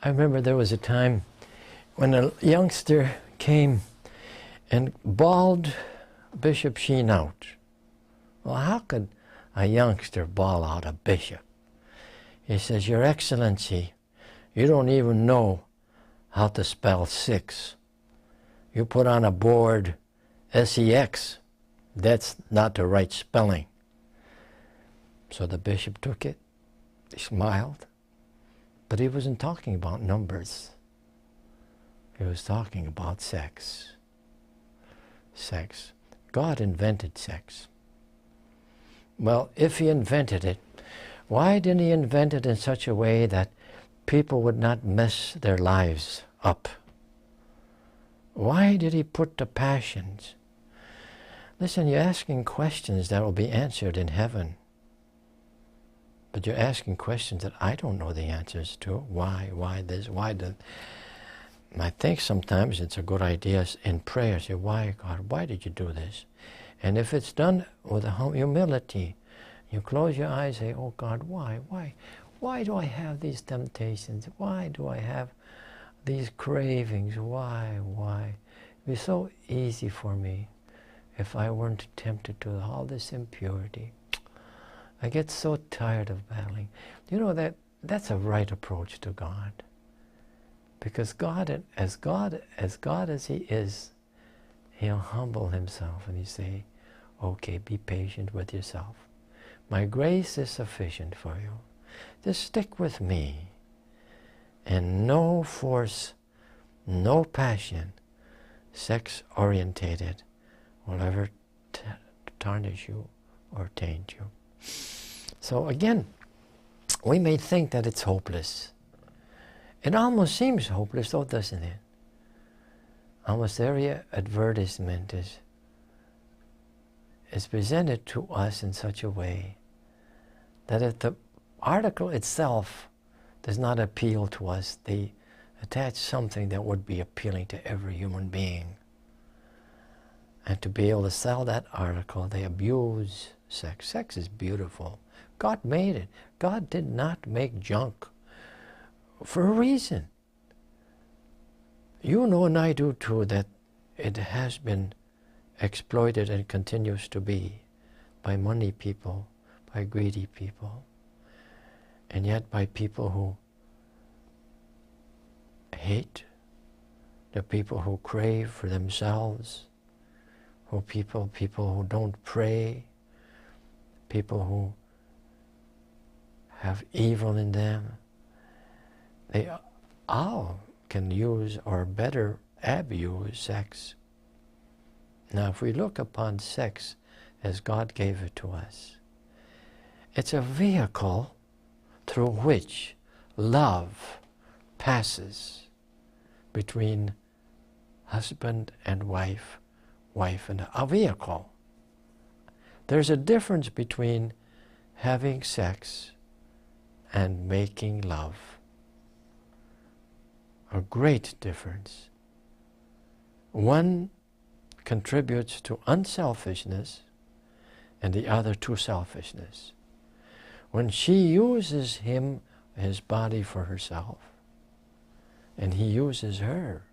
I remember there was a time when a youngster came and bawled Bishop Sheen out. Well, how could a youngster bawl out a bishop? He says, Your Excellency, you don't even know how to spell six. You put on a board S-E-X. That's not the right spelling. So the bishop took it. He smiled. But he wasn't talking about numbers. He was talking about sex. Sex. God invented sex. Well, if he invented it, why didn't he invent it in such a way that people would not mess their lives up? Why did he put the passions? Listen, you're asking questions that will be answered in heaven. But you're asking questions that I don't know the answers to. Why this? Why that? I think sometimes it's a good idea in prayer, say, why, God, why did you do this? And if it's done with humility, you close your eyes, say, oh God, why? Why do I have these temptations? Why do I have these cravings? Why? It'd be so easy for me if I weren't tempted to all this impurity. I get so tired of battling. You know, that's a right approach to God. Because God as He is, He'll humble Himself and He say, okay, be patient with yourself. My grace is sufficient for you. Just stick with me. And no force, no passion, sex-orientated, will ever tarnish you or taint you. So again, we may think that it's hopeless. It almost seems hopeless, though, doesn't it? Almost every advertisement is presented to us in such a way that if the article itself does not appeal to us, they attach something that would be appealing to every human being. And to be able to sell that article, they abuse sex. Sex is beautiful. God made it. God did not make junk for a reason. You know, and I do too, that it has been exploited and continues to be by money people, by greedy people, and yet by people who hate, the people who crave for themselves, who people who don't pray, people who have evil in them. They all can use, or better abuse, sex. Now, if we look upon sex as God gave it to us, it's a vehicle through which love passes between husband and wife, and a vehicle. There's a difference between having sex and making love. A great difference. One contributes to unselfishness and the other to selfishness. When she uses his body for herself, and he uses her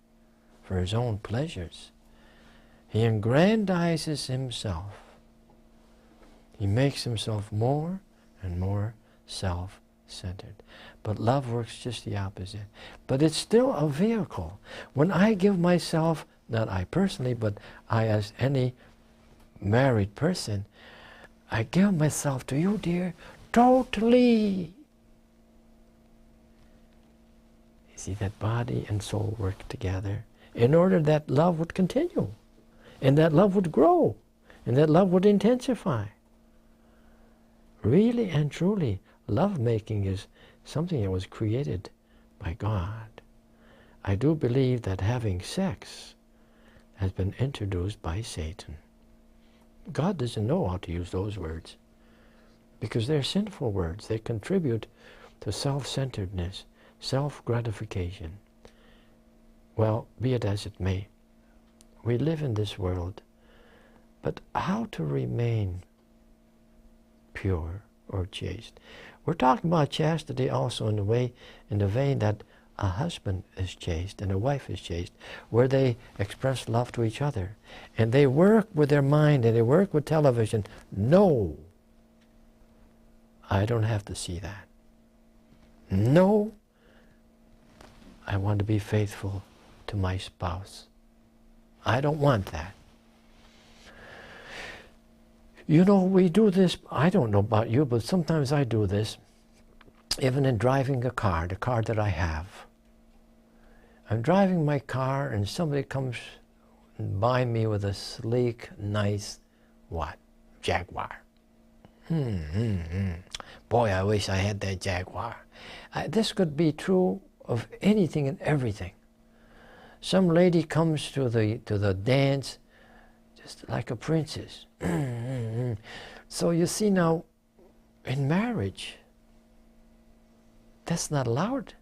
for his own pleasures, he aggrandizes himself. He makes himself more and more self-centered. But love works just the opposite. But it's still a vehicle. When I give myself, not I personally, but I as any married person, I give myself to you, dear, totally. You see, that body and soul work together in order that love would continue, and that love would grow, and that love would intensify. Really and truly, love-making is something that was created by God. I do believe that having sex has been introduced by Satan. God doesn't know how to use those words because they're sinful words. They contribute to self-centeredness, self-gratification. Well, be it as it may, we live in this world, but how to remain pure or chaste? We're talking about chastity also in the vein that a husband is chaste and a wife is chaste, where they express love to each other. And they work with their mind and they work with television. No, I don't have to see that. No, I want to be faithful to my spouse. I don't want that. You know, we do this, I don't know about you, but sometimes I do this, even in driving a car, the car that I have. I'm driving my car and somebody comes by me with a sleek, nice, what? Jaguar. Boy, I wish I had that Jaguar. This could be true of anything and everything. Some lady comes to the dance just like a princess. So you see now, in marriage, that's not allowed.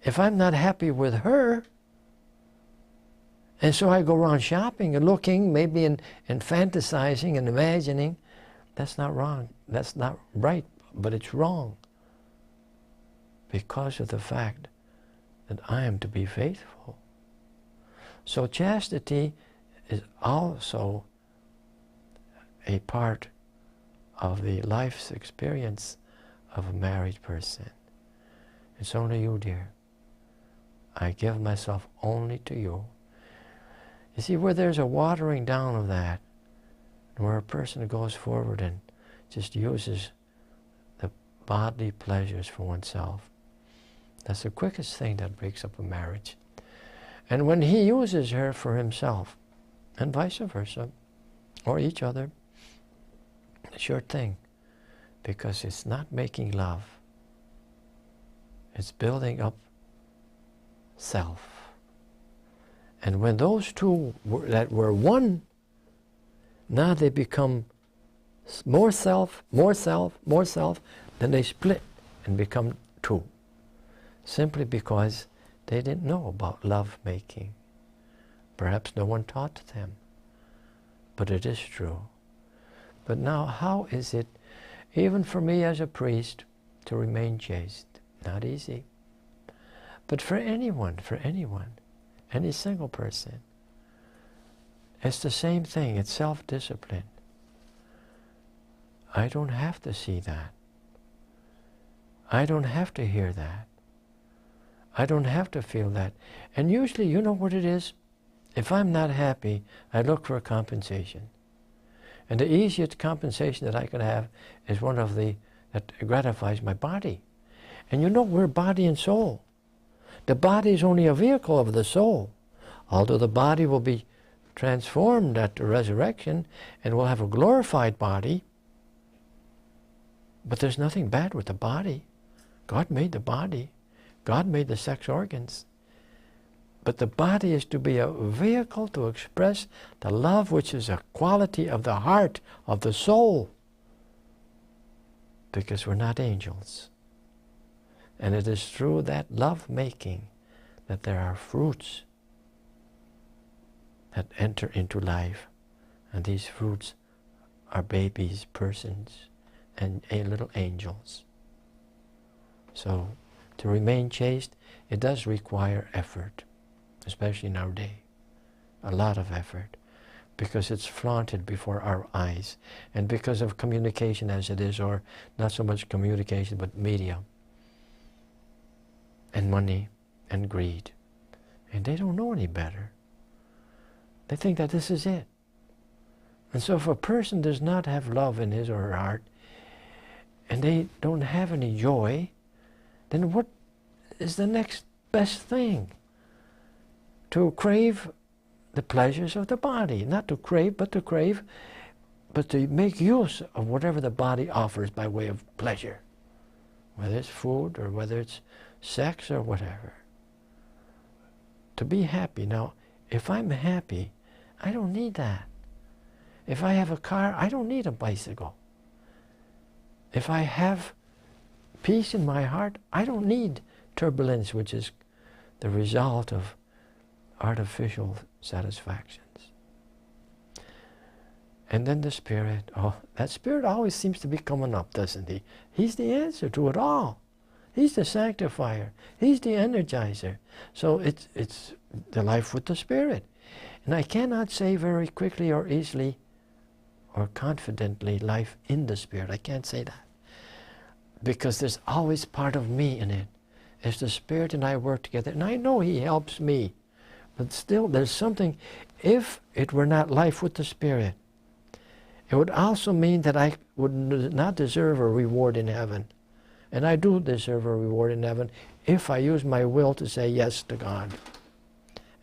If I'm not happy with her, and so I go around shopping and looking, maybe and fantasizing and imagining, that's not wrong. That's not right, but it's wrong. Because of the fact that I am to be faithful. So chastity is also a part of the life's experience of a married person. It's only you, dear. I give myself only to you. You see, where there's a watering down of that, where a person goes forward and just uses the bodily pleasures for oneself, that's the quickest thing that breaks up a marriage. And when he uses her for himself, and vice versa, or each other, sure thing, because it's not making love. It's building up self. And when those two that were one, now they become more self, more self, more self, then they split and become two. Simply because they didn't know about love making. Perhaps no one taught them. But it is true. But now how is it, even for me as a priest, to remain chaste? Not easy. But for anyone, any single person, it's the same thing. It's self-discipline. I don't have to see that. I don't have to hear that. I don't have to feel that. And usually, you know what it is? If I'm not happy, I look for a compensation. And the easiest compensation that I can have is one of the that gratifies my body. And you know, we're body and soul. The body is only a vehicle of the soul. Although the body will be transformed at the resurrection and will have a glorified body, but there's nothing bad with the body. God made the body. God made the sex organs. But the body is to be a vehicle to express the love which is a quality of the heart, of the soul. Because we're not angels. And it is through that love-making that there are fruits that enter into life. And these fruits are babies, persons, and little angels. So, to remain chaste, it does require effort, especially in our day. A lot of effort, because it's flaunted before our eyes, and because of communication as it is, or not so much communication, but media, and money, and greed. And they don't know any better. They think that this is it. And so if a person does not have love in his or her heart, and they don't have any joy, then what is the next best thing? To crave the pleasures of the body. Not to crave, but to crave, but to make use of whatever the body offers by way of pleasure. Whether it's food, or whether it's sex, or whatever. To be happy. Now, if I'm happy, I don't need that. If I have a car, I don't need a bicycle. If I have peace in my heart, I don't need turbulence, which is the result of artificial satisfactions. And then the Spirit, oh, that Spirit always seems to be coming up, doesn't he? He's the answer to it all. He's the sanctifier. He's the energizer. So it's the life with the Spirit. And I cannot say very quickly or easily or confidently life in the Spirit. I can't say that. Because there's always part of me in it. As the Spirit and I work together, and I know He helps me, but still there's something, if it were not life with the Spirit, it would also mean that I would not deserve a reward in heaven. And I do deserve a reward in heaven if I use my will to say yes to God.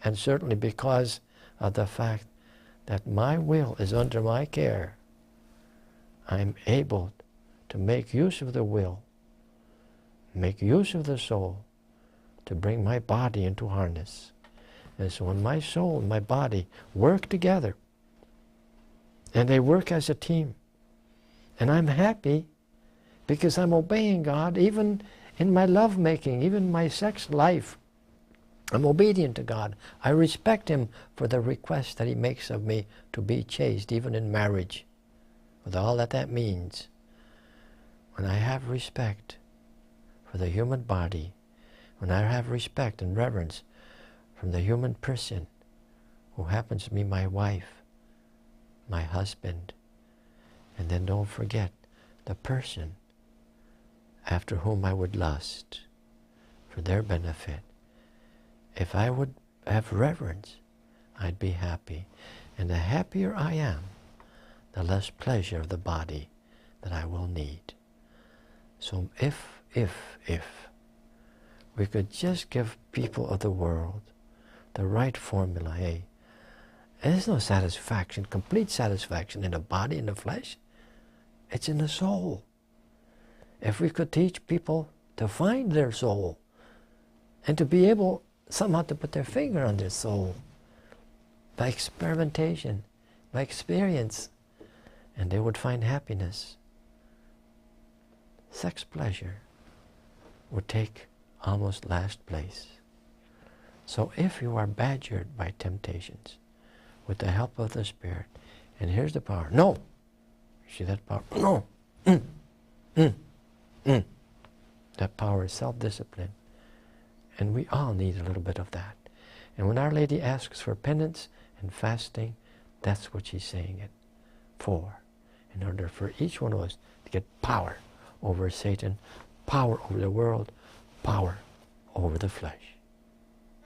And certainly because of the fact that my will is under my care, I'm able to make use of the will, make use of the soul, to bring my body into harness. And so when my soul and my body work together, and they work as a team, and I'm happy because I'm obeying God, even in my lovemaking, even my sex life, I'm obedient to God. I respect Him for the request that He makes of me to be chaste, even in marriage, with all that that means. When I have respect for the human body, when I have respect and reverence from the human person who happens to be my wife, my husband, and then don't forget the person after whom I would lust for their benefit. If I would have reverence, I'd be happy. And the happier I am, the less pleasure of the body that I will need. So if we could just give people of the world the right formula, hey, there's no satisfaction, complete satisfaction in the body, in the flesh. It's in the soul. If we could teach people to find their soul and to be able somehow to put their finger on their soul by experimentation, by experience, and they would find happiness, sex pleasure would take almost last place. So if you are badgered by temptations, with the help of the Spirit, and here's the power. No! See that power? No! That power is self-discipline. And we all need a little bit of that. And when Our Lady asks for penance and fasting, that's what she's saying it for. In order for each one of us to get power over Satan, power over the world, power over the flesh.